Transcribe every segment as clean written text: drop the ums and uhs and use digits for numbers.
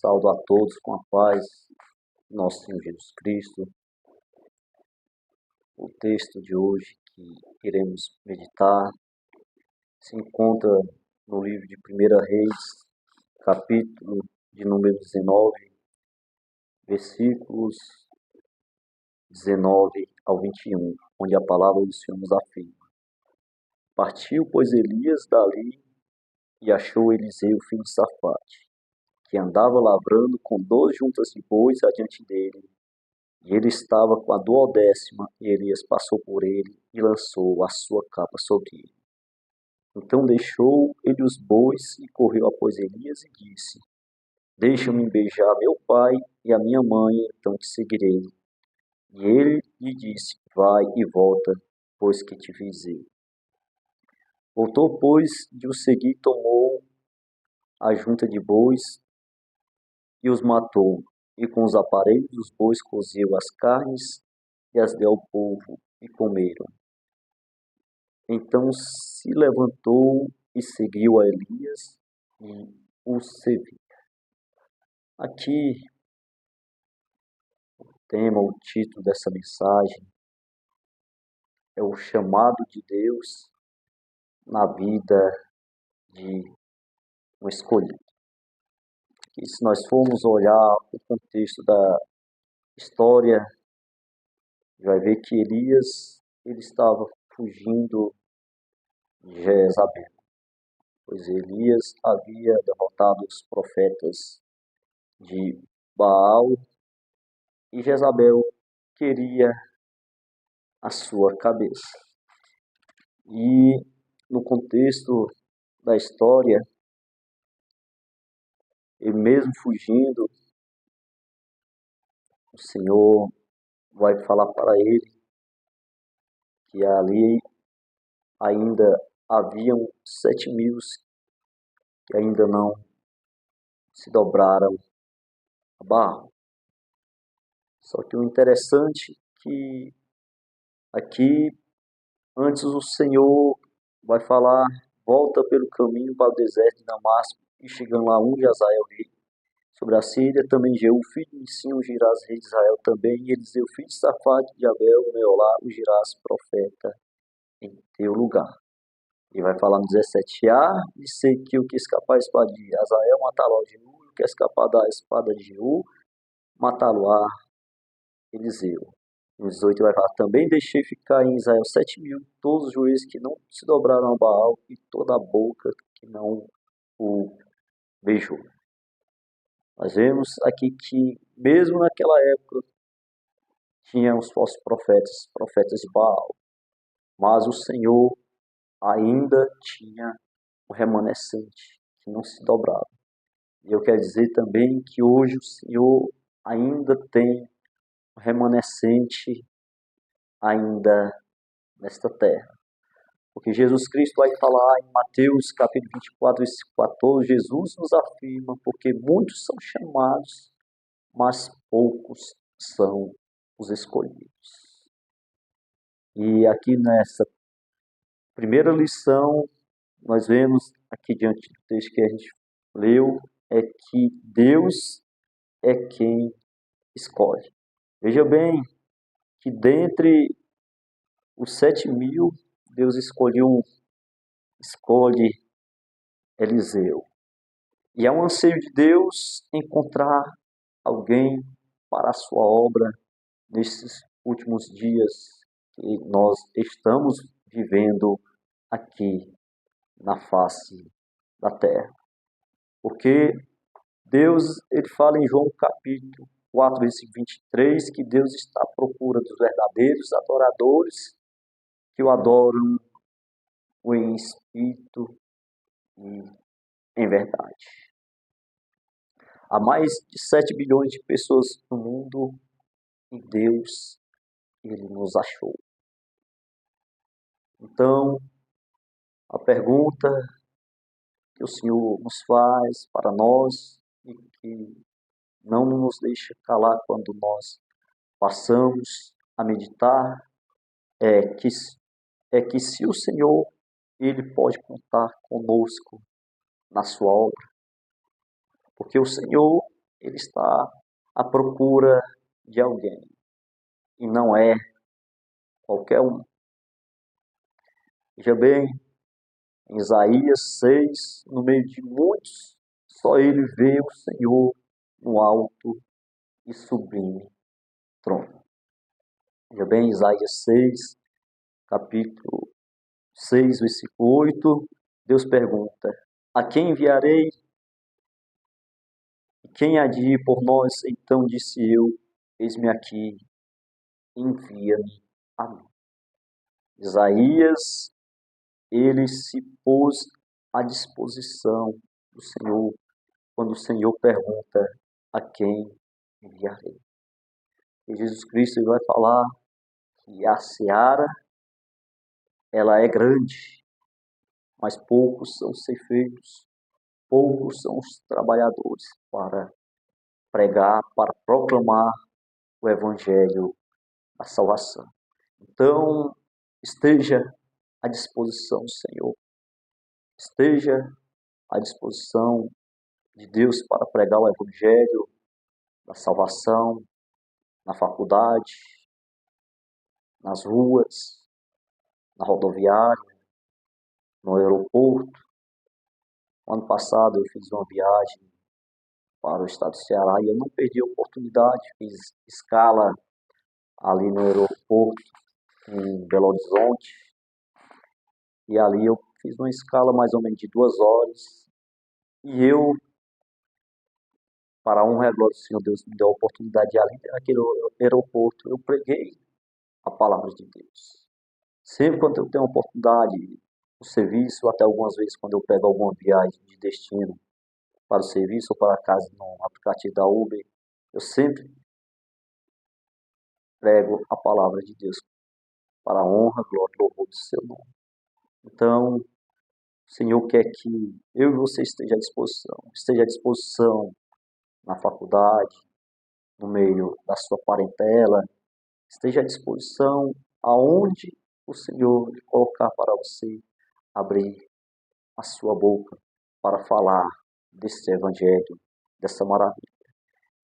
Saúdo a todos com a paz de nosso Senhor Jesus Cristo. O texto de hoje que iremos meditar se encontra no livro de 1 Reis, capítulo de número 19, versículos 19 ao 21, onde a palavra do Senhor nos afirma: Partiu, pois, Elias dali e achou Eliseu, filho de Safate, que andava lavrando com 12 juntas de bois adiante dele, e ele estava com a 12ª, e Elias passou por ele e lançou a sua capa sobre ele. Então deixou ele os bois e correu após Elias e disse: Deixa-me beijar meu pai e a minha mãe, então te seguirei. E ele lhe disse: Vai e volta, pois que te visei. Voltou, pois, de o seguir, tomou a junta de bois e os matou, e com os aparelhos dos bois cozeu as carnes e as deu ao povo, e comeram. Então se levantou e seguiu a Elias e o serviu. Aqui, o tema, o título dessa mensagem é o chamado de Deus na vida de um escolhido. E se nós formos olhar o contexto da história, vai ver que Elias ele estava fugindo de Jezabel, pois Elias havia derrotado os profetas de Baal e Jezabel queria a sua cabeça. E no contexto da história, ele mesmo fugindo, o Senhor vai falar para ele que ali ainda haviam 7.000 que ainda não se dobraram a Baal. Só que o interessante é que aqui, antes o Senhor vai falar: volta pelo caminho para o deserto de Damasco, e chegando lá unge Azael rei sobre a Síria, também Jeú, filho de Nissim, ungirás rei de Israel também, e Eliseu, filho de Safate, de Abel, Meolá, ungirás profeta em teu lugar. E vai falar no 17: de ser que o que escapar a espada de Azael, matá-lo a Jeú, e o que escapar da espada de Jeú, matá-lo a Eliseu. No 18 vai falar: também deixei ficar em Israel 7.000, todos os juízes que não se dobraram a Baal, e toda a boca que não o beijou. Nós vemos aqui que, mesmo naquela época, tinha os falsos profetas, profetas de Baal, mas o Senhor ainda tinha o remanescente que não se dobrava. E eu quero dizer também que hoje o Senhor ainda tem o remanescente ainda nesta terra. Porque Jesus Cristo vai falar em Mateus capítulo 24, versículo 14, Jesus nos afirma: porque muitos são chamados, mas poucos são os escolhidos. E aqui nessa primeira lição, nós vemos aqui diante do texto que a gente leu, é que Deus é quem escolhe. Veja bem que dentre os 7.000, Deus escolhe Eliseu. E é um anseio de Deus encontrar alguém para a sua obra nesses últimos dias que nós estamos vivendo aqui na face da terra. Porque Deus, ele fala em João capítulo 4, versículo 23, que Deus está à procura dos verdadeiros adoradores que o adoram em espírito e em verdade. Há mais de 7 bilhões de pessoas no mundo e Deus, ele nos achou. Então, a pergunta que o Senhor nos faz para nós e que não nos deixa calar quando nós passamos a meditar é que se o Senhor, ele pode contar conosco na sua obra. Porque o Senhor, ele está à procura de alguém. E não é qualquer um. Veja bem, em Isaías 6, no meio de muitos, só ele vê o Senhor no alto e sublime trono. Veja bem, Isaías 6, capítulo 6, versículo 8, Deus pergunta: a quem enviarei? E quem há de ir por nós? Então disse eu: eis-me aqui, envia-me a mim. Isaías, ele se pôs à disposição do Senhor, quando o Senhor pergunta: a quem enviarei? E Jesus Cristo vai falar que a seara, ela é grande, mas poucos são os ceifeiros, poucos são os trabalhadores para pregar, para proclamar o evangelho da salvação. Então, esteja à disposição do Senhor, esteja à disposição de Deus para pregar o evangelho da salvação na faculdade, nas ruas, na rodoviária, no aeroporto. Ano passado eu fiz uma viagem para o estado do Ceará e eu não perdi a oportunidade, fiz escala ali no aeroporto em Belo Horizonte e ali eu fiz uma escala mais ou menos de 2 horas e eu, para a honra e a glória do Senhor, Deus me deu a oportunidade de ali naquele aeroporto eu preguei a palavra de Deus. Sempre quando eu tenho a oportunidade no serviço, até algumas vezes quando eu pego alguma viagem de destino para o serviço ou para casa no aplicativo da Uber, eu sempre prego a palavra de Deus para a honra, glória e louvor do seu nome. Então, o Senhor quer que eu e você esteja à disposição na faculdade, no meio da sua parentela, esteja à disposição aonde o Senhor colocar para você abrir a sua boca para falar desse evangelho, dessa maravilha.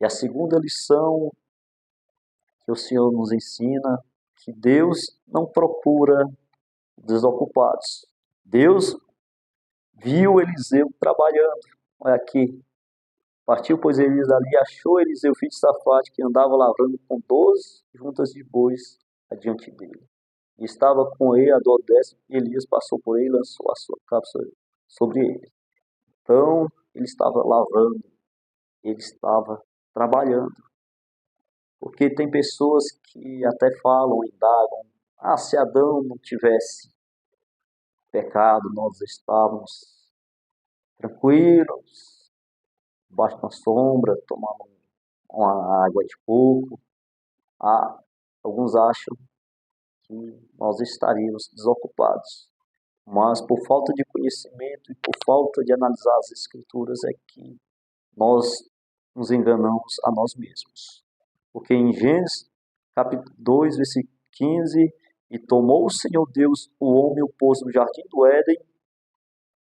E a segunda lição que o Senhor nos ensina, que Deus não procura desocupados. Deus viu Eliseu trabalhando. Olha aqui. Partiu, pois, Elias dali, achou Eliseu, filho de Safate, que andava lavrando com 12 juntas de bois adiante dele. E estava com ele a dor dessa, e Elias passou por ele e lançou a sua capa sobre ele. Então, ele estava lavrando, ele estava trabalhando. Porque tem pessoas que até falam, indagam, se Adão não tivesse pecado, nós estávamos tranquilos, debaixo da sombra, tomando uma água de coco. Alguns acham que nós estaríamos desocupados. Mas por falta de conhecimento e por falta de analisar as escrituras é que nós nos enganamos a nós mesmos. Porque em Gênesis capítulo 2, versículo 15, e tomou o Senhor Deus o homem e o pôs no jardim do Éden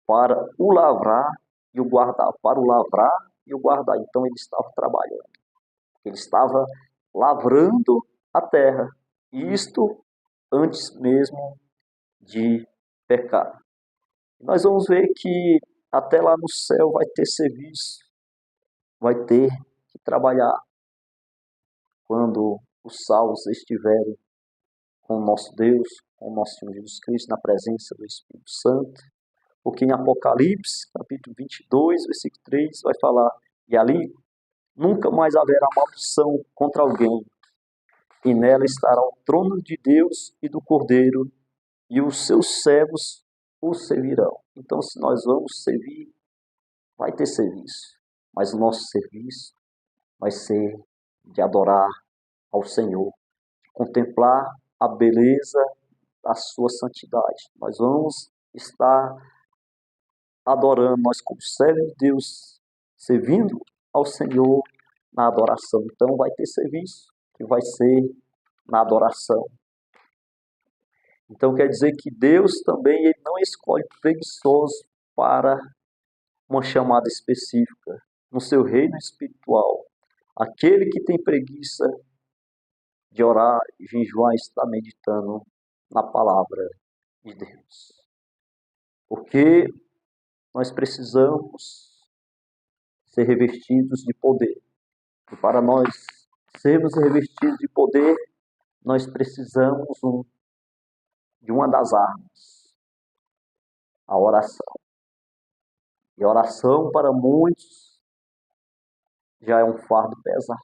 para o lavrar e o guardar, para o lavrar e o guardar. Então ele estava trabalhando, ele estava lavrando a terra, isto antes mesmo de pecar. Nós vamos ver que até lá no céu vai ter serviço, vai ter que trabalhar quando os salvos estiverem com o nosso Deus, com o nosso Senhor Jesus Cristo, na presença do Espírito Santo. Porque em Apocalipse, capítulo 22, versículo 3, vai falar, e ali nunca mais haverá maldição contra alguém, e nela estará o trono de Deus e do Cordeiro, e os seus servos o servirão. Então, se nós vamos servir, vai ter serviço, mas o nosso serviço vai ser de adorar ao Senhor, de contemplar a beleza da sua santidade. Nós vamos estar adorando, nós como servos de Deus, servindo ao Senhor na adoração. Então vai ter serviço que vai ser na adoração. Então quer dizer que Deus também ele não escolhe preguiçosos para uma chamada específica. no seu reino espiritual. Aquele que tem preguiça de orar e jejuar está meditando na palavra de Deus. Porque nós precisamos ser revestidos de poder. E para nós sermos revestidos de poder, nós precisamos de uma das armas, a oração. E oração para muitos já é um fardo pesado.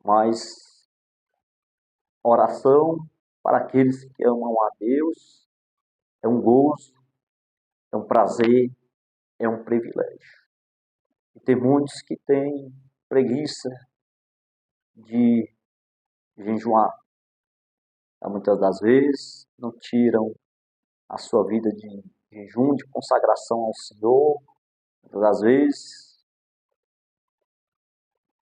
Mas oração para aqueles que amam a Deus é um gozo, é um prazer, é um privilégio. E tem muitos que têm preguiça de jejuar. Muitas das vezes não tiram a sua vida de jejum, de consagração ao Senhor. Muitas das vezes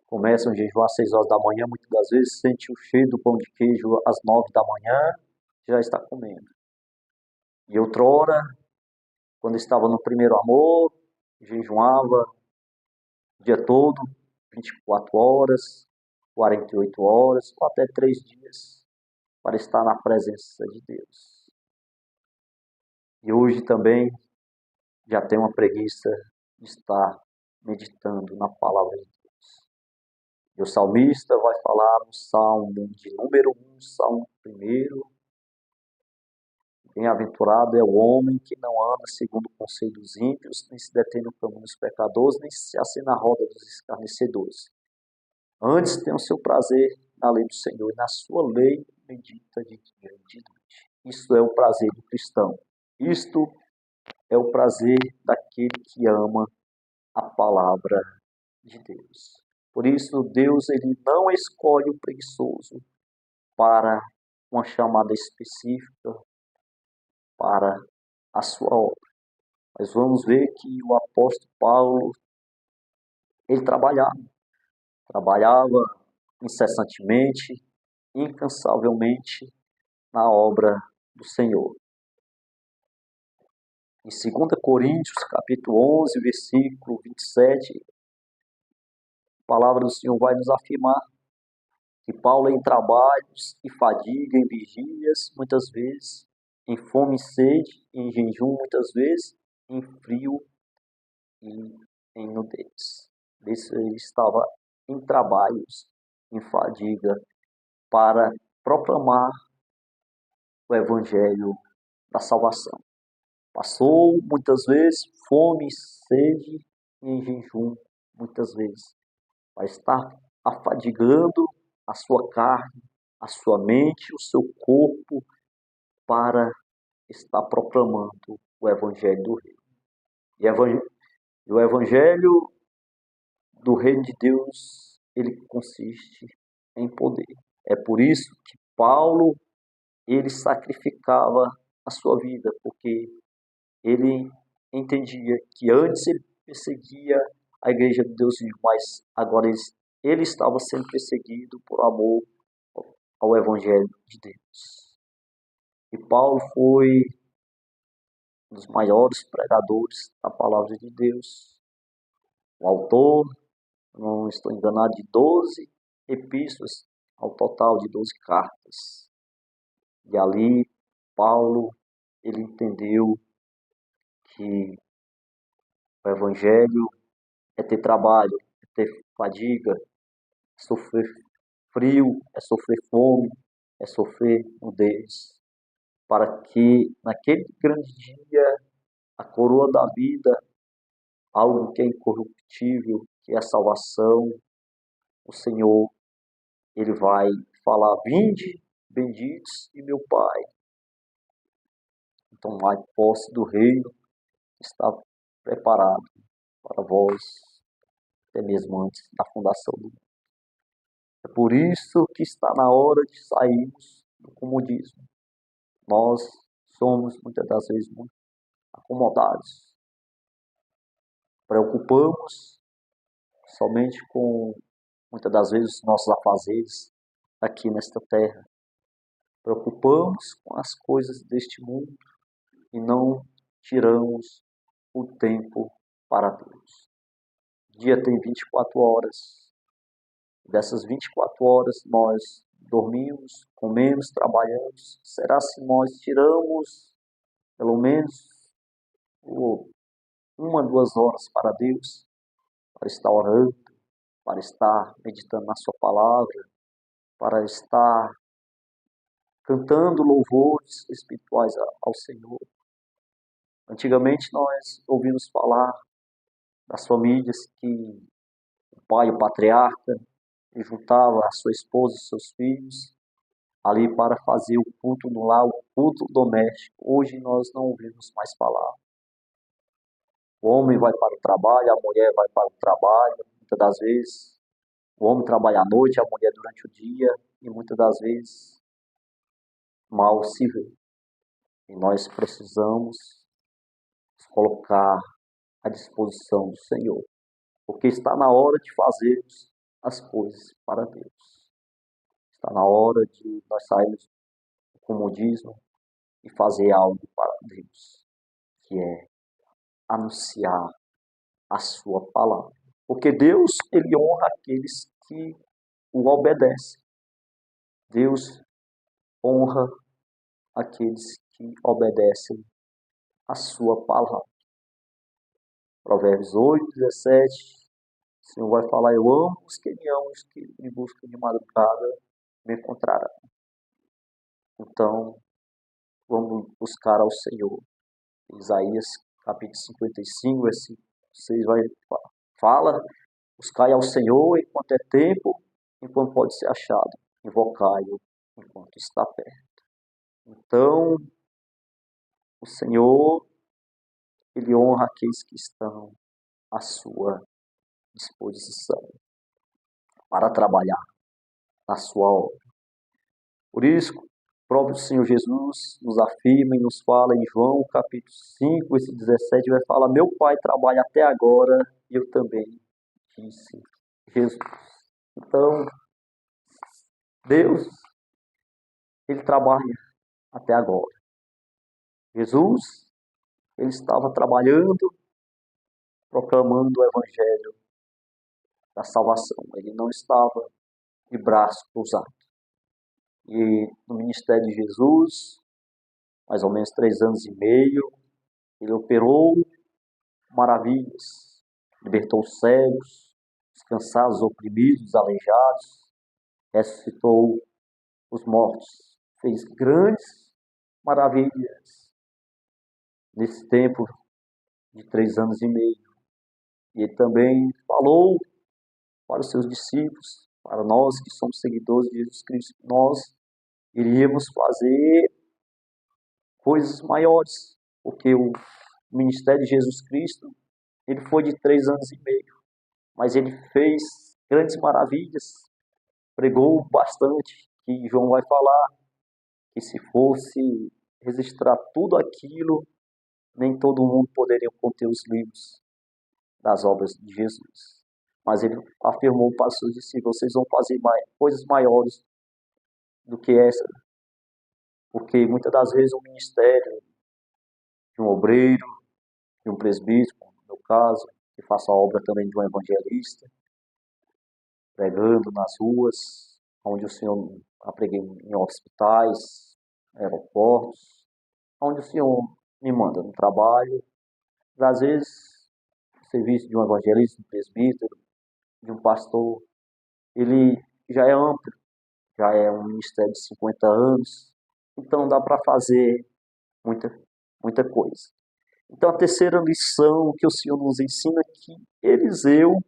começam a jejuar às 6 horas da manhã, muitas das vezes sente o cheiro do pão de queijo às 9 da manhã, já está comendo. E outrora, quando estava no primeiro amor, jejuava o dia todo, 24 horas, 48 horas, ou até 3 dias, para estar na presença de Deus. E hoje também já tem uma preguiça de estar meditando na palavra de Deus. E o salmista vai falar no Salmo de número 1, Salmo 1. Bem-aventurado é o homem que não anda segundo o conselho dos ímpios, nem se detém no caminho dos pecadores, nem se assenta na roda dos escarnecedores. Antes tem o seu prazer na lei do Senhor, e na sua lei medita de dia e de noite. Isso é o prazer do cristão. Isto é o prazer daquele que ama a palavra de Deus. Por isso, Deus ele não escolhe o preguiçoso para uma chamada específica para a sua obra. Mas vamos ver que o apóstolo Paulo, ele trabalhava incessantemente, incansavelmente na obra do Senhor. Em 2 Coríntios, capítulo 11, versículo 27, a palavra do Senhor vai nos afirmar que Paulo em trabalhos e fadiga, em vigílias, muitas vezes, em fome e sede, em jejum, muitas vezes, em frio e em nudez. Ele estava em trabalhos, em fadiga, para proclamar o evangelho da salvação. Passou muitas vezes fome e sede e em jejum, muitas vezes, vai estar afadigando a sua carne, a sua mente, o seu corpo, para estar proclamando o Evangelho do Reino. E o Evangelho do Reino de Deus, ele consiste em poder. É por isso que Paulo, ele sacrificava a sua vida, porque ele entendia que antes ele perseguia a igreja de Deus vivo, mas agora ele estava sendo perseguido por amor ao Evangelho de Deus. E Paulo foi um dos maiores pregadores da palavra de Deus. O autor, não estou enganado, de 12 epístolas, ao total de 12 cartas. E ali, Paulo, ele entendeu que o Evangelho é ter trabalho, é ter fadiga, é sofrer frio, é sofrer fome, é sofrer nudez, para que naquele grande dia a coroa da vida, algo que é incorruptível, que é a salvação, o Senhor, ele vai falar: vinde, benditos e meu Pai. Então, a posse do reino está preparado para vós, até mesmo antes da fundação do mundo. É por isso que está na hora de sairmos do comodismo. Nós somos, muitas das vezes, muito acomodados. Preocupamos somente com, muitas das vezes, os nossos afazeres aqui nesta terra. Preocupamos com as coisas deste mundo e não tiramos o tempo para Deus. O dia tem 24 horas. Dessas 24 horas nós dormimos, comemos, trabalhamos. Será se nós tiramos pelo menos 1, 2 horas para Deus, para estar orando, para estar meditando na sua palavra, para estar cantando louvores espirituais ao Senhor? Antigamente nós ouvimos falar das famílias que o pai, o patriarca, juntava a sua esposa e seus filhos ali para fazer o culto no lar, o culto doméstico. Hoje nós não ouvimos mais falar. O homem vai para o trabalho, a mulher vai para o trabalho, muitas das vezes o homem trabalha à noite, a mulher durante o dia, e muitas das vezes mal se vê. E nós precisamos colocar à disposição do Senhor, porque está na hora de fazermos as coisas para Deus. Está na hora de nós sairmos do comodismo e fazer algo para Deus, que é anunciar a sua palavra. Porque Deus, ele honra aqueles que o obedecem. Deus honra aqueles que obedecem a sua palavra. Provérbios 8:17, o Senhor vai falar: eu amo os que me amam, os que me buscam de madrugada me encontrarão. Então, vamos buscar ao Senhor. Isaías capítulo 55, versículo 6 fala: buscai ao Senhor enquanto é tempo, enquanto pode ser achado, invocai-o enquanto está perto. Então, o Senhor, ele honra aqueles que estão à sua disposição para trabalhar na sua obra. Por isso, o próprio Senhor Jesus nos afirma e nos fala em João capítulo 5, versículo 17, vai falar: meu Pai trabalha até agora e eu também, disse Jesus. Então, Deus, ele trabalha até agora. Jesus, ele estava trabalhando, proclamando o evangelho da salvação. Ele não estava de braço cruzado. E no ministério de Jesus, mais ou menos 3 anos e meio, ele operou maravilhas, libertou os cegos, os cansados, os oprimidos, os aleijados, ressuscitou os mortos, fez grandes maravilhas nesse tempo de 3 anos e meio. E ele também falou para os seus discípulos, para nós que somos seguidores de Jesus Cristo, nós iríamos fazer coisas maiores, porque o ministério de Jesus Cristo, ele foi de 3 anos e meio, mas ele fez grandes maravilhas, pregou bastante, que João vai falar, que se fosse registrar tudo aquilo, nem todo mundo poderia conter os livros das obras de Jesus. Mas ele afirmou para os seus discípulos: vocês vão fazer coisas maiores do que essa, porque muitas das vezes o ministério de um obreiro, de um presbítero, no meu caso, que faço a obra também de um evangelista, pregando nas ruas, onde o Senhor preguei em hospitais, aeroportos, onde o Senhor me manda no trabalho. Às vezes, o serviço de um evangelista, de um presbítero, de um pastor, ele já é amplo, já é um ministério de 50 anos, então dá para fazer muita coisa. Então a terceira lição que o Senhor nos ensina é que Eliseu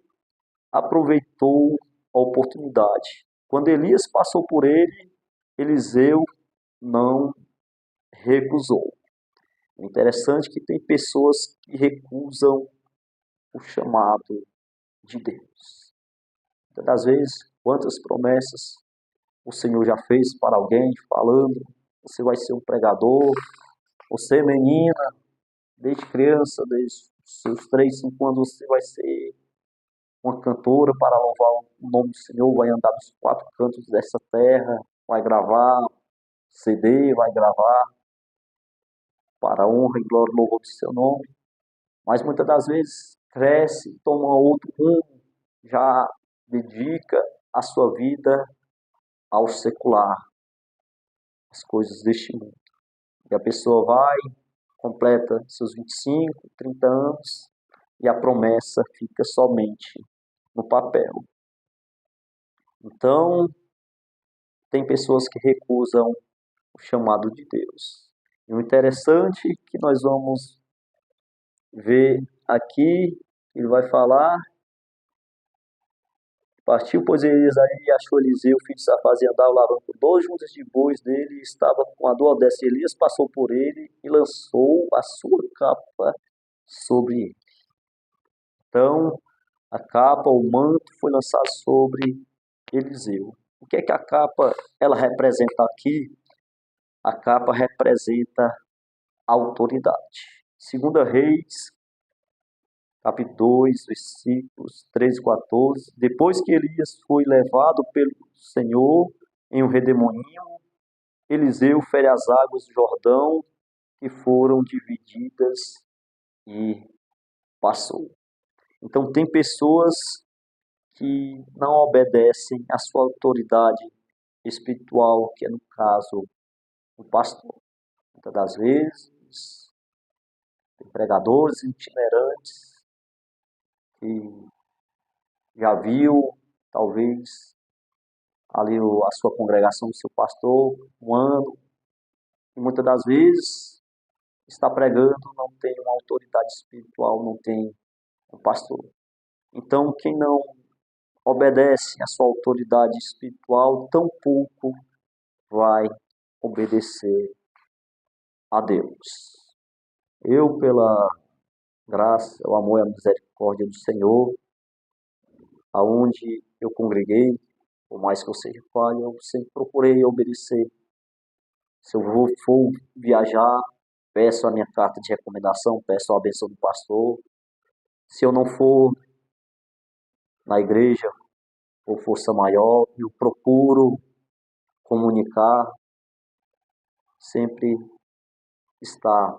aproveitou a oportunidade. Quando Elias passou por ele, Eliseu não recusou. É interessante que tem pessoas que recusam o chamado de Deus. Muitas das vezes, quantas promessas o Senhor já fez para alguém, falando: você vai ser um pregador, você menina, desde criança, desde os seus 3, 5 anos, você vai ser uma cantora para louvar o nome do Senhor, vai andar nos 4 cantos dessa terra, vai gravar CD, vai gravar para a honra e glória e louvor do seu nome. Mas muitas das vezes cresce, toma outro rumo, já dedica a sua vida ao secular, às coisas deste mundo. E a pessoa vai, completa seus 25, 30 anos e a promessa fica somente no papel. Então, tem pessoas que recusam o chamado de Deus. E o interessante é que nós vamos ver aqui, ele vai falar: partiu, pois, Elias aí e achou Eliseu, filho de Safaz, e andava lavando por 2 juntas de bois dele, e estava com a dor dessa. Elias passou por ele e lançou a sua capa sobre ele. Então, a capa, o manto, foi lançado sobre Eliseu. O que é que a capa ela representa aqui? A capa representa a autoridade. 2 Reis, capítulo 2, versículos 13 e 14. Depois que Elias foi levado pelo Senhor em um redemoinho, Eliseu fere as águas do Jordão, que foram divididas, e passou. Então, tem pessoas que não obedecem à sua autoridade espiritual, que é, no caso, o pastor. Muitas das vezes, tem pregadores itinerantes que já viu, talvez, ali a sua congregação, o seu pastor, um ano, e muitas das vezes está pregando, não tem uma autoridade espiritual, não tem um pastor. Então, quem não obedece à sua autoridade espiritual, tampouco vai obedecer a Deus. Eu, pela graça, o amor e a misericórdia do Senhor, aonde eu congreguei, por mais que eu seja falho, eu sempre procurei obedecer. Se eu for viajar, peço a minha carta de recomendação, peço a benção do pastor. Se eu não for na igreja, por força maior, eu procuro comunicar, sempre estar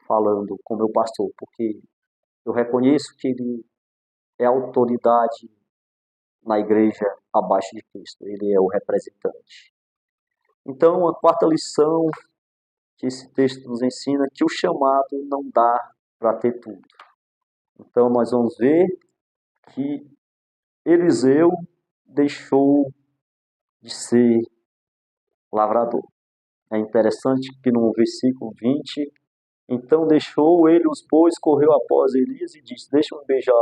falando com meu pastor, porque eu reconheço que ele é autoridade na igreja abaixo de Cristo, ele é o representante. Então, a quarta lição que esse texto nos ensina é que o chamado não dá para ter tudo. Então, nós vamos ver que Eliseu deixou de ser lavrador. É interessante que no versículo 20, então deixou ele os bois, correu após Elias e disse: deixa-me beijar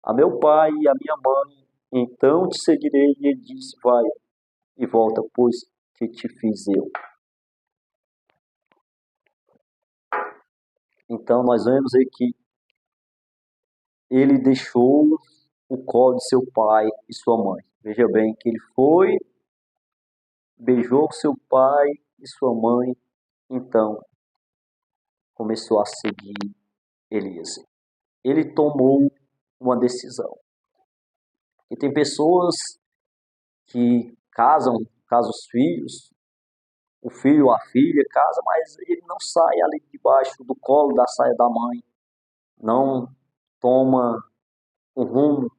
a meu pai e a minha mãe, então te seguirei. E ele disse: vai e volta, pois que te fiz eu. Então nós vemos aí que ele deixou o colo de seu pai e sua mãe. Veja bem que ele foi, beijou seu pai e sua mãe, então começou a seguir Elias. Ele tomou uma decisão. E tem pessoas que casam os filhos, o filho ou a filha casa, mas ele não sai ali debaixo do colo da saia da mãe, não toma um rumo,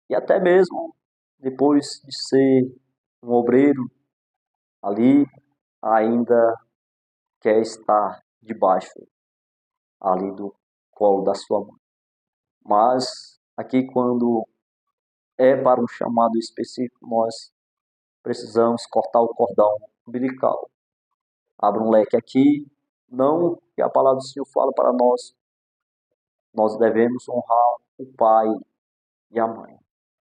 e até mesmo depois de ser um obreiro ali, ainda quer estar debaixo ali do colo da sua mãe. Mas aqui, quando é para um chamado específico, nós precisamos cortar o cordão umbilical. Abra um leque aqui, não que a palavra do Senhor fala para nós devemos honrar o pai e a mãe.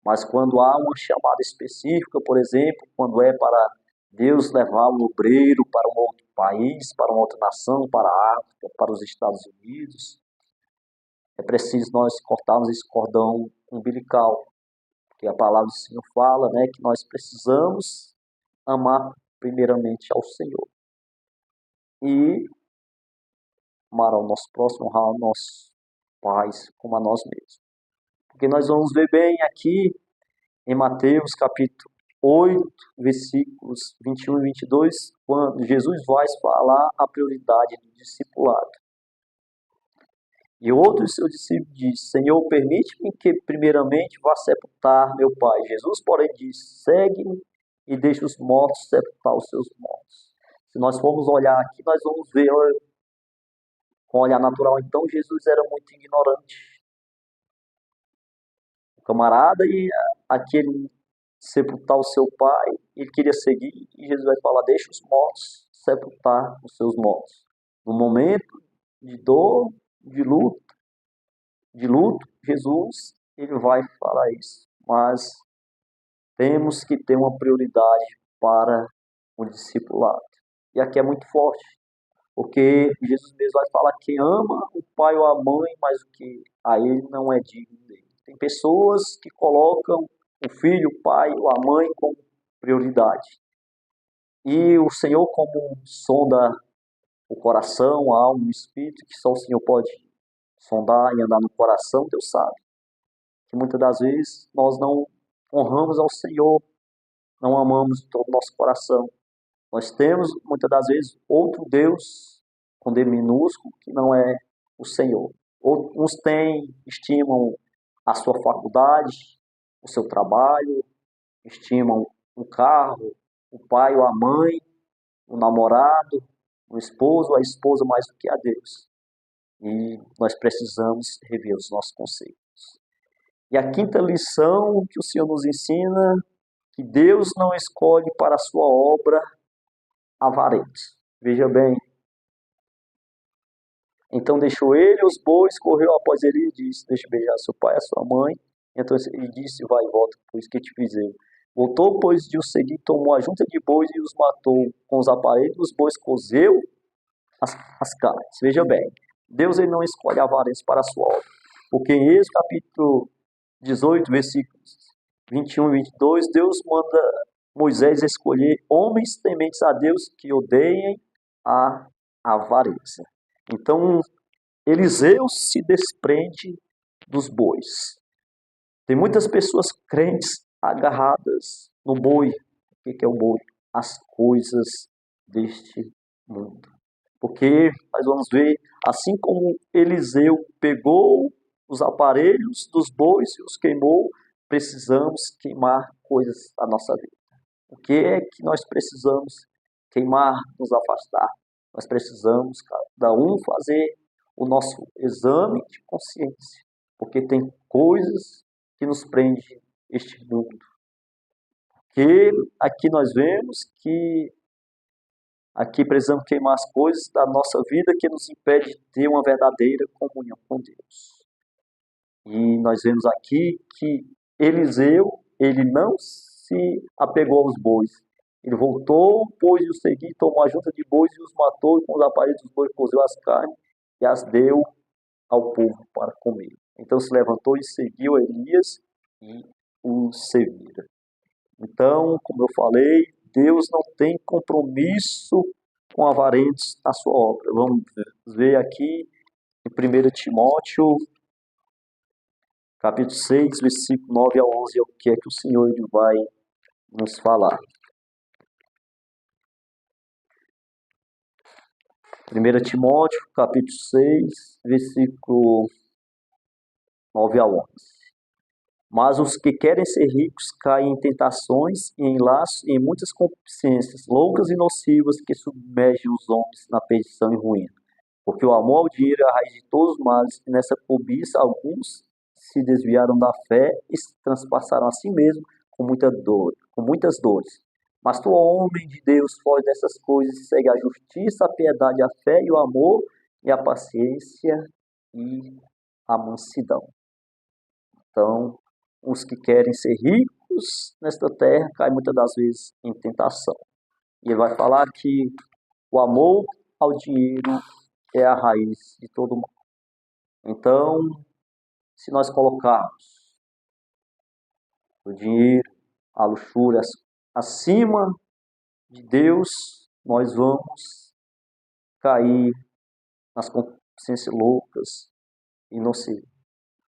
Mas quando há uma chamada específica, por exemplo, quando é para Deus levar um obreiro para um outro país, para uma outra nação, para a África, para os Estados Unidos, é preciso nós cortarmos esse cordão umbilical, porque a palavra do Senhor fala, né, que nós precisamos amar primeiramente ao Senhor e amar ao nosso próximo, honrar aos nossos pais como a nós mesmos. Porque nós vamos ver bem aqui em Mateus capítulo 8, versículos 21 e 22, quando Jesus vai falar a prioridade do discipulado. E outro de seus discípulos disse: Senhor, permite-me que primeiramente vá sepultar meu pai. Jesus, porém, disse: segue-me e deixe os mortos sepultar os seus mortos. Se nós formos olhar aqui, nós vamos ver com olhar natural. Então, Jesus era muito ignorante. O camarada ia aquele sepultar o seu pai, ele queria seguir, e Jesus vai falar: deixe os mortos sepultar os seus mortos. No momento de dor, de luto, Jesus, ele vai falar isso. Mas temos que ter uma prioridade para o discipulado. E aqui é muito forte, porque Jesus mesmo vai falar: quem ama o pai ou a mãe mais do que a ele não é digno dele. Tem pessoas que colocam o filho, o pai ou a mãe como prioridade. E o Senhor, como sonda o coração, a alma, o espírito, que só o Senhor pode sondar e andar no coração, Deus sabe que muitas das vezes nós não honramos ao Senhor, não amamos de todo o nosso coração. Nós temos, muitas das vezes, outro Deus, com D minúsculo, que não é o Senhor. Uns têm, estimam a sua faculdade, o seu trabalho, estimam um carro, o pai ou a mãe, o namorado, o esposo ou a esposa mais do que a Deus. E nós precisamos rever os nossos conceitos. E a quinta lição que o Senhor nos ensina, que Deus não escolhe para a sua obra avarentos. Veja bem. Então deixou ele os bois, correu após ele e disse: deixe beijar seu pai e a sua mãe. Então ele disse: vai e volta, pois que te fiz eu. Voltou, pois, de os seguir, tomou a junta de bois e os matou. Com os aparelhos dos bois cozeu as carnes. Veja bem, Deus ele não escolhe avarentos para a sua obra. Porque em Êxodo capítulo 18, versículos 21 e 22, Deus manda Moisés escolher homens tementes a Deus que odeiem a avareza. Então, Eliseu se desprende dos bois. Tem muitas pessoas crentes agarradas no boi. O que é o boi? As coisas deste mundo. Porque nós vamos ver, assim como Eliseu pegou os aparelhos dos bois e os queimou, precisamos queimar coisas da nossa vida. O que é que nós precisamos queimar, nos afastar? Nós precisamos, cada um, fazer o nosso exame de consciência, porque tem coisas que nos prendem este mundo. Que aqui nós vemos que aqui precisamos queimar as coisas da nossa vida que nos impede de ter uma verdadeira comunhão com Deus. E nós vemos aqui que Eliseu, ele não se apegou aos bois. Ele voltou, pôs e os seguiu, tomou a junta de bois e os matou, e com os aparelhos dos bois cozeu as carnes e as deu ao povo para comer. Então se levantou e seguiu Elias e o servira. Então, como eu falei, Deus não tem compromisso com avarentos na sua obra. Vamos ver aqui em 1 Timóteo, capítulo 6, versículo 9 a 11, é o que é que o Senhor vai nos falar. 1 Timóteo, capítulo 6, versículo 9 a 11. Mas os que querem ser ricos caem em tentações e em laços e em muitas concupiscências loucas e nocivas que submergem os homens na perdição e ruína. Porque o amor ao dinheiro é a raiz de todos os males, e nessa cobiça alguns se desviaram da fé e se transpassaram a si mesmos com muitas dores. Mas tu, homem de Deus, foge dessas coisas e segue a justiça, a piedade, a fé e o amor e a paciência e a mansidão. Então, os que querem ser ricos nesta terra caem muitas das vezes em tentação. E ele vai falar que o amor ao dinheiro é a raiz de todo mal. Então, se nós colocarmos o dinheiro, a luxúria acima de Deus, nós vamos cair nas consciências loucas e nocivas.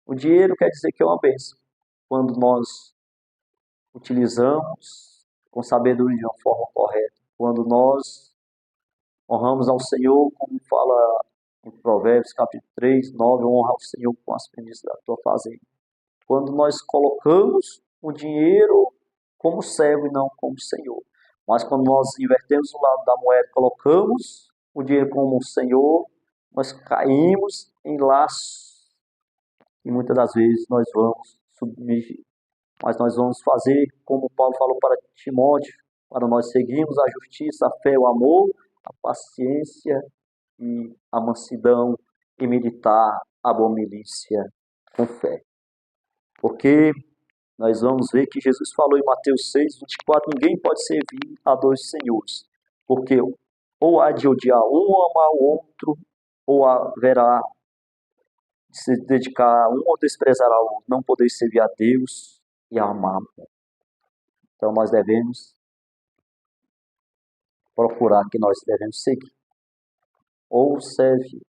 O dinheiro quer dizer que é uma bênção. Quando nós utilizamos com sabedoria de uma forma correta, quando nós honramos ao Senhor, como fala em Provérbios capítulo 3, 9, honra ao Senhor com as primícias da tua fazenda. Quando nós colocamos o dinheiro como servo e não como Senhor. Mas quando nós invertemos o lado da moeda, colocamos o dinheiro como Senhor, nós caímos em laços e muitas das vezes nós vamos submergir. Mas nós vamos fazer como Paulo falou para Timóteo, para nós seguirmos a justiça, a fé, o amor, a paciência e a mansidão e militar a boa milícia com fé. Porque nós vamos ver que Jesus falou em Mateus 6, 24, ninguém pode servir a dois senhores, porque ou há de odiar um ou amar o outro, ou haverá de se dedicar a um ou desprezar ao outro, não poder servir a Deus e a amar. Então nós devemos procurar que nós devemos seguir. Ou serve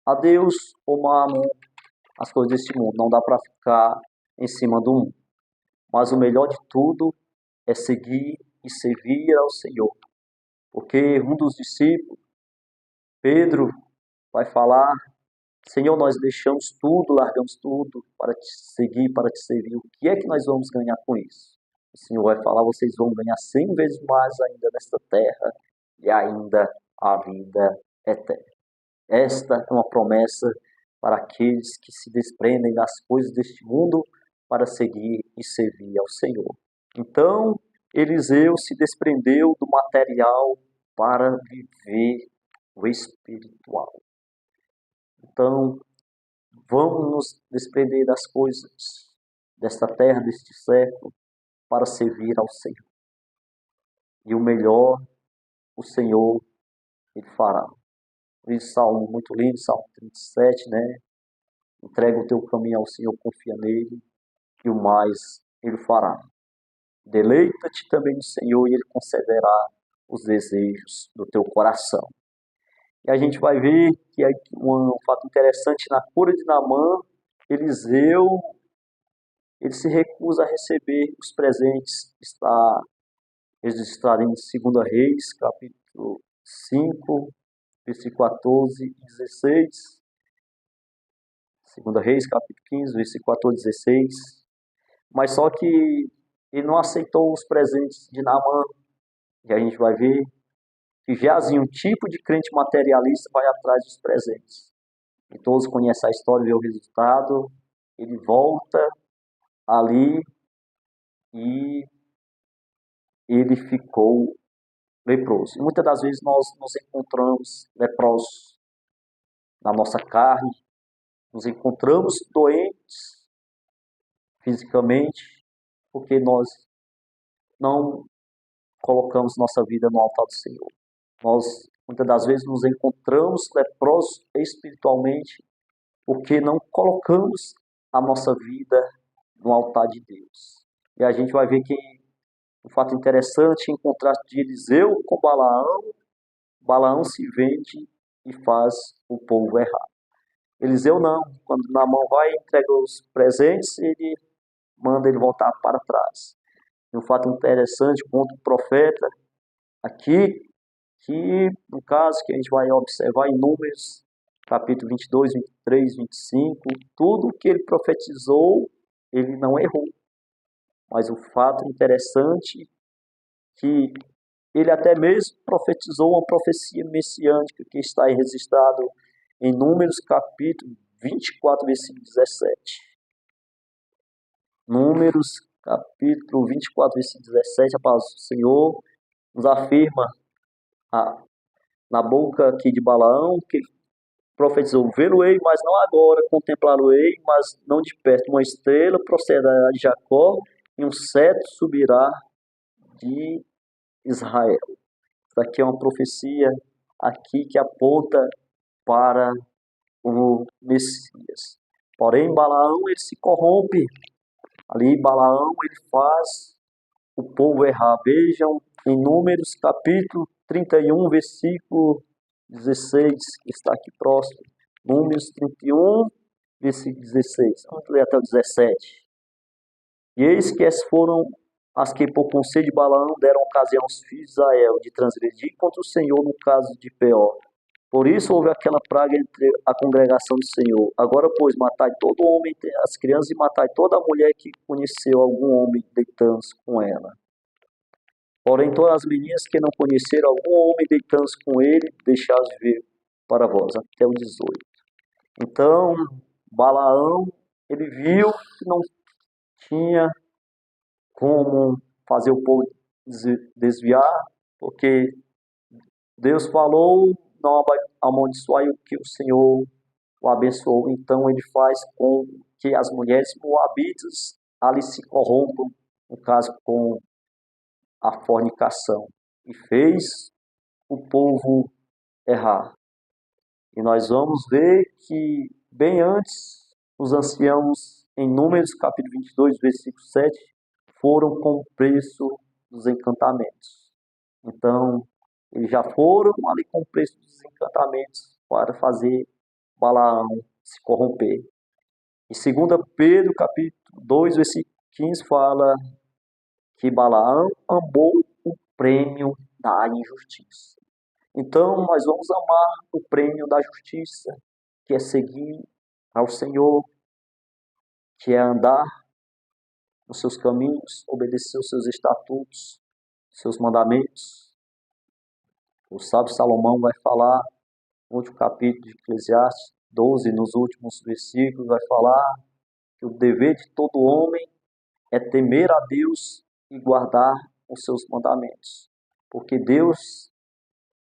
a Deus ou amam as coisas deste mundo. Não dá para ficar em cima do mundo. Mas o melhor de tudo é seguir e servir ao Senhor. Porque um dos discípulos, Pedro, vai falar, Senhor, nós deixamos tudo, largamos tudo para te seguir, para te servir. O que é que nós vamos ganhar com isso? O Senhor vai falar, vocês vão ganhar 100 vezes mais ainda nesta terra e ainda a vida eterna. Esta é uma promessa para aqueles que se desprendem das coisas deste mundo para seguir e servir ao Senhor. Então, Eliseu se desprendeu do material para viver o espiritual. Então, vamos nos desprender das coisas desta terra, deste século, para servir ao Senhor. E o melhor, o Senhor, Ele fará. Esse salmo muito lindo, Salmo 37, né? Entrega o teu caminho ao Senhor, confia nele, e o mais Ele fará. Deleita-te também no Senhor, e Ele concederá os desejos do teu coração. E a gente vai ver que é um fato interessante, na cura de Naamã, Eliseu, ele se recusa a receber os presentes. Está registrado em 2 Reis, capítulo 5, versículo 14 e 16. 2 Reis, capítulo 15, versículo 14 e 16. Mas só que ele não aceitou os presentes de Naamã. E a gente vai ver que Geazi, um tipo de crente materialista, vai atrás dos presentes. E todos conhecem a história, vê o resultado. Ele volta ali e ele ficou leproso. E muitas das vezes nós nos encontramos leprosos na nossa carne, nos encontramos doentes fisicamente, porque nós não colocamos nossa vida no altar do Senhor. Nós, muitas das vezes, nos encontramos leprosos espiritualmente, porque não colocamos a nossa vida no altar de Deus. E a gente vai ver que um fato interessante, em contraste de Eliseu com Balaão, Balaão se vende e faz o povo errar. Eliseu não, quando Naamã vai e entrega os presentes, ele manda ele voltar para trás. E um fato interessante, conta o profeta aqui, que no caso que a gente vai observar em Números, capítulo 22, 23, 25, tudo que ele profetizou, ele não errou. Mas o fato interessante que ele até mesmo profetizou uma profecia messiânica que está aí registrado em Números capítulo 24, versículo 17. Números capítulo 24, versículo 17, a palavra do Senhor nos afirma na boca aqui de Balaão que ele profetizou, vê-lo-ei, mas não agora, contemplá-lo-ei, mas não de perto. Uma estrela procederá de Jacó e um cetro subirá de Israel. Isso aqui é uma profecia aqui que aponta para o Messias. Porém, Balaão ele se corrompe. Ali Balaão ele faz o povo errar. Vejam em Números capítulo 31, versículo 16, que está aqui próximo. Números 31, versículo 16. Vamos ler até o 17. E eis que essas foram as que por conselho de Balaão deram ocasião aos filhos de Israel de transgredir contra o Senhor no caso de Peor. Por isso houve aquela praga entre a congregação do Senhor. Agora, pois, matai todo homem, as crianças, e matai toda mulher que conheceu algum homem deitando-se com ela. Porém, todas as meninas que não conheceram algum homem deitando-se com ele, deixai-os ver para vós, até o 18. Então, Balaão, ele viu que não tinha como fazer o povo desviar, porque Deus falou, não amaldiçoai o que o Senhor o abençoou. Então ele faz com que as mulheres moabitas ali se corrompam, no caso com a fornicação, e fez o povo errar. E nós vamos ver que bem antes, os anciãos, em Números capítulo 22, versículo 7, foram com o preço dos encantamentos. Então, eles já foram ali com o preço dos encantamentos para fazer Balaão se corromper. Em 2 Pedro, capítulo 2, versículo 15, fala que Balaão amou o prêmio da injustiça. Então, nós vamos amar o prêmio da justiça, que é seguir ao Senhor, que é andar nos seus caminhos, obedecer os seus estatutos, seus mandamentos. O sábio Salomão vai falar, no último capítulo de Eclesiastes 12, nos últimos versículos, vai falar que o dever de todo homem é temer a Deus e guardar os seus mandamentos, porque Deus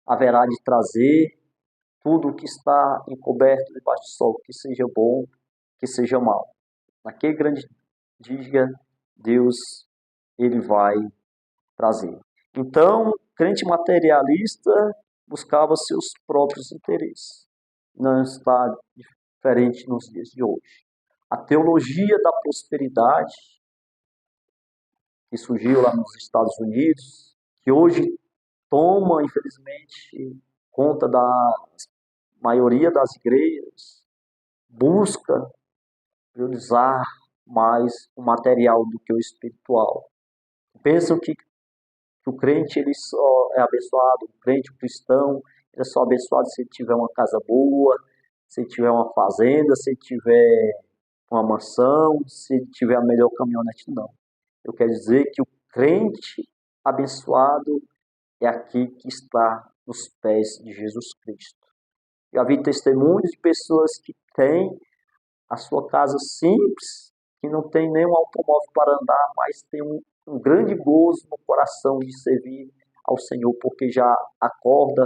haverá de trazer tudo o que está encoberto debaixo do sol, que seja bom, que seja mal. Naquele grande dia, Deus, ele vai trazer. Então, o crente materialista buscava seus próprios interesses. Não está diferente nos dias de hoje. A teologia da prosperidade, que surgiu lá nos Estados Unidos, que hoje toma, infelizmente, conta da maioria das igrejas, busca priorizar mais o material do que o espiritual. Pensam que o crente ele só é abençoado, o crente, o cristão, ele é só abençoado se ele tiver uma casa boa, se ele tiver uma fazenda, se ele tiver uma mansão, se ele tiver a melhor caminhonete. Não. Eu quero dizer que o crente abençoado é aquele que está nos pés de Jesus Cristo. Já vi testemunhos de pessoas que têm a sua casa simples, que não tem nenhum automóvel para andar, mas tem um grande gozo no coração de servir ao Senhor, porque já acorda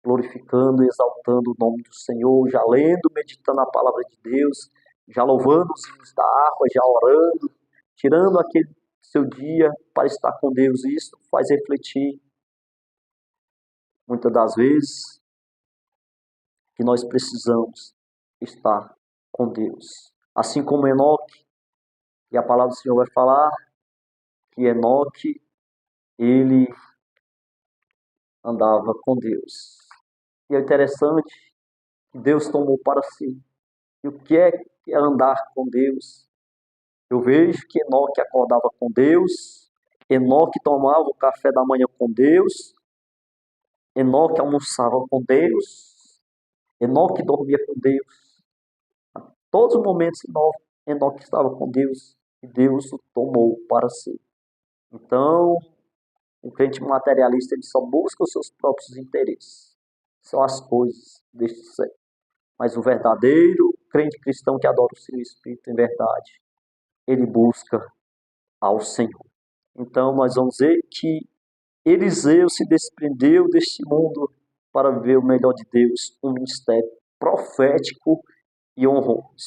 glorificando e exaltando o nome do Senhor, já lendo, meditando a palavra de Deus, já louvando os hinos da harpa, já orando, tirando aquele seu dia para estar com Deus. Isso faz refletir, muitas das vezes, que nós precisamos estar com Deus. Assim como Enoque, e a palavra do Senhor vai falar que Enoque, ele andava com Deus. E é interessante que Deus tomou para si. E o que é andar com Deus? Eu vejo que Enoque acordava com Deus, Enoque tomava o café da manhã com Deus, Enoque almoçava com Deus, Enoque dormia com Deus. A todos os momentos Enoque estava com Deus e Deus o tomou para si. Então, o crente materialista ele só busca os seus próprios interesses, só as coisas deste século. Mas o verdadeiro crente cristão que adora o seu Espírito em verdade, ele busca ao Senhor. Então, nós vamos ver que Eliseu se desprendeu deste mundo para ver o melhor de Deus, um ministério profético e honroso.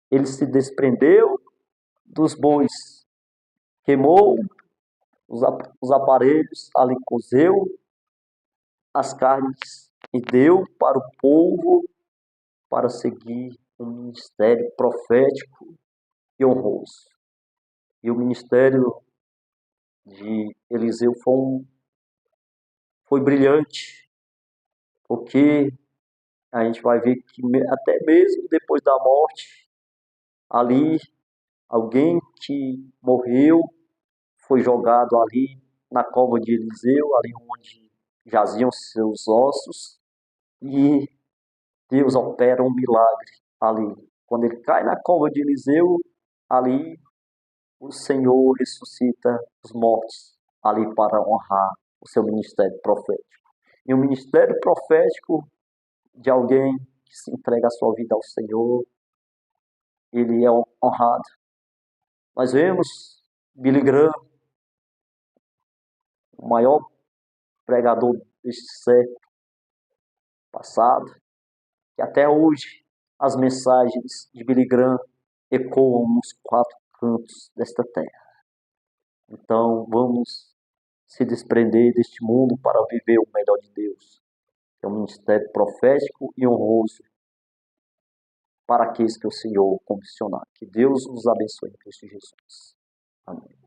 Ele se desprendeu dos bois, queimou os aparelhos, ali cozeu as carnes e deu para o povo para seguir um ministério profético e honroso. E o ministério de Eliseu foi brilhante, porque a gente vai ver que até mesmo depois da morte, ali, alguém que morreu foi jogado ali na cova de Eliseu, ali onde jaziam seus ossos, e Deus opera um milagre ali. Quando ele cai na cova de Eliseu, ali o Senhor ressuscita os mortos ali para honrar o seu ministério profético. E o ministério profético de alguém que se entrega a sua vida ao Senhor, ele é honrado. Nós vemos Billy Graham, o maior pregador deste século passado, que até hoje as mensagens de Billy Graham ecoam nos quatro cantos desta terra. Então vamos se desprender deste mundo para viver o melhor de Deus, que é um ministério profético e honroso para aqueles que o Senhor comissionar. Que Deus os abençoe em Cristo Jesus. Amém.